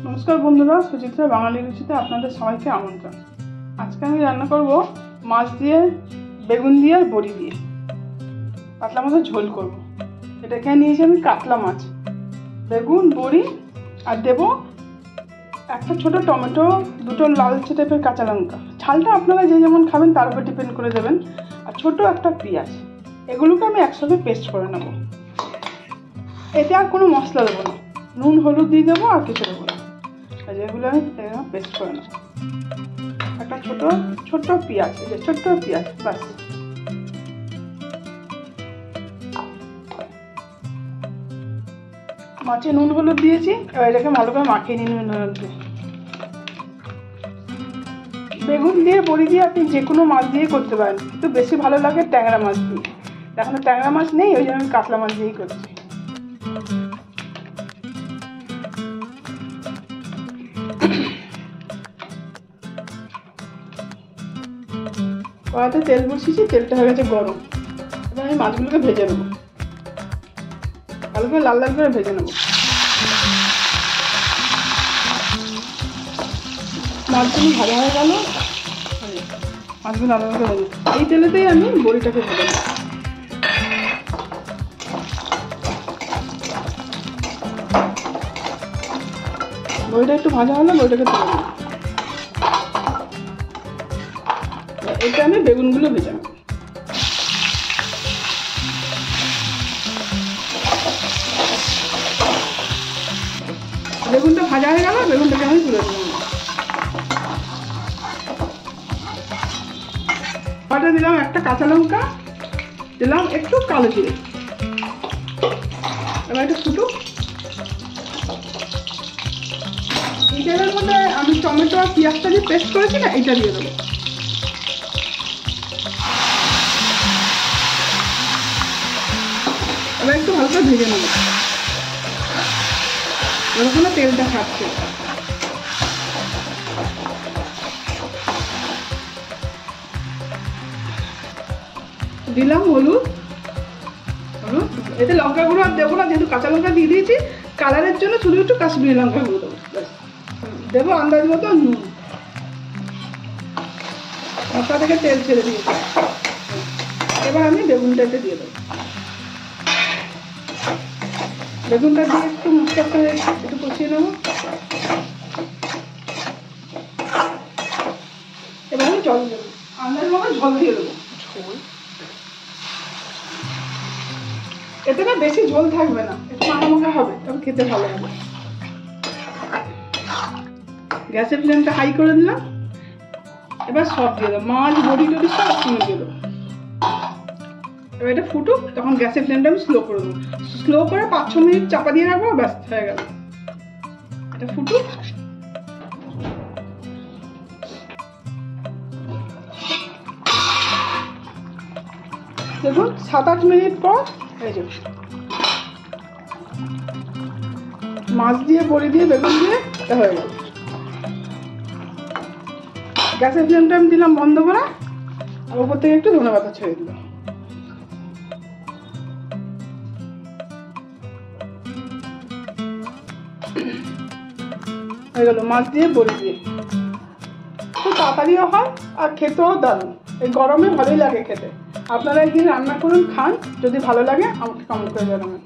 নমস্কার বন্ধুরা, সুচিত্রা বাঙালি রুচিতে আপনাদের সবাইকে আমন্ত্রণ। আজকে আমি রান্না করব মাছ দিয়ে, বেগুন দিয়ে আর বড়ি দিয়ে পাতলা মাছের ঝোল করব। এটাকে নিয়েছি আমি কাতলা মাছ, বেগুন, বড়ি আর দেব একটা ছোট টমেটো, দুটো লালচে টাইপের কাঁচা লঙ্কা। ঝালটা আপনারা যে যেমন খাবেন তার উপর ডিপেন্ড করে দেবেন। আর ছোট একটা পেঁয়াজ। এগুলোকে আমি একসাথে পেস্ট করে নেব। এতে আর কোনো মশলা দেবো না, নুন হলুদ দিয়ে দেবো আর কিছু দেবো না। যেগুলো আমি পেস্ট করে নেব। একটা ছোট্ট পেঁয়াজ, এই যে ছোট্ট পেঁয়াজ, বাস। মাছে নুন হলুদ দিয়েছি, এবার এটাকে ভালো করে মাখিয়ে নিন নুন হলুদ দিয়ে। বেগুন দিয়ে বড়ি দিয়ে আপনি যে কোনো মাছ দিয়ে করতে পারেন, কিন্তু বেশি ভালো লাগে ট্যাংরা মাছ দিয়ে। এখন ট্যাংরা মাছ নেই, ওই জন্য আমি কাতলা মাছ দিয়েই করছি। কড়াইতে তেল বসিয়েছি, তেলটা হয়ে গেছে গরম। এবার আমি মাছগুলোকে ভেজে নেবো, ভালো করে লাল লাল করে ভেজে নেবো। মাছগুলো ভাজা হয়ে গেল, মাছগুলো আলাদা করে ভেজে এই তেলেতেই আমি বড়িটাকে ভেজে নেব। বড়িটা একটু ভাজা হলে বড়িটাকে তুলে নেব। এটা আমি বেগুনগুলো ভেজে নেব। বেগুনটা ভাজা হয়ে গেল, বেগুনটাকে আমি তুলে নেব। কড়াইতে দিলাম একটা কাঁচা লঙ্কা, দিলাম একটু কালো জিরে। এবার এটা ফুটুক। এই তেলের মধ্যে আমি টমেটো আর পেঁয়াজটা যে পেস্ট করেছি না, এটা দিয়ে দেবো। এবার একটু ভালো করে ভেজে নেবো, যতক্ষণ তেলটা খাচ্ছে। দিলাম হলুদ, এতে লঙ্কা গুঁড়ো আর দেবো না, যেহেতু কাঁচা লঙ্কা দিয়ে দিয়েছি। কালারের জন্য শুধু একটু কাশ্মীরি লঙ্কা গুঁড়ো দেবো। দেবো আন্দাজ মতো নুন। মশলা থেকে তেল ছেড়ে দিয়েছি। এবার আমি বেগুনটাতে দিয়ে দেবো। বেগুনটা দিয়ে একটু মশলাটা একটু কষিয়ে নেবো। এবার আমি জল দেবো, আন্দাজ মতো ঝোল দিয়ে দেবো। এতে না বেশি ঝোল থাকবে না, একটু মাখা হবে, তবে খেতে ভালো হবে। গ্যাসের ফ্লেমটা হাই করে দিলাম। এবার সব দিয়ে দেবো, মাছ বড়ি টড়ি সব দিয়ে দেবো। এবার এটা ফুটুক, তখন গ্যাসের ফ্লেমটা আমি স্লো করে দেবো। স্লো করে 5-6 মিনিট চাপা দিয়ে রাখবো, ব্যাস হয়ে গেল। এটা ফুটুক। দেখুন 7-8 মিনিট পর এই যে মাছ দিয়ে বড়ি দিয়ে বেগুন দিয়ে এটা হয়ে গেল। গ্যাসের ফ্লেমটা আমি দিলাম বন্ধ করে, আর উপর থেকে একটু ধনেপাতা ছেড়ে দিলাম। হয়ে গেল মাছ দিয়ে বড়ি দিয়ে। খুব তাড়াতাড়িও হয় আর খেতেও দারুণ। এই গরমে ভালোই লাগে খেতে। আপনারা একদিন রান্না করুন, খান। যদি ভালো লাগে আমাকে কমেন্ট করে জানাবেন।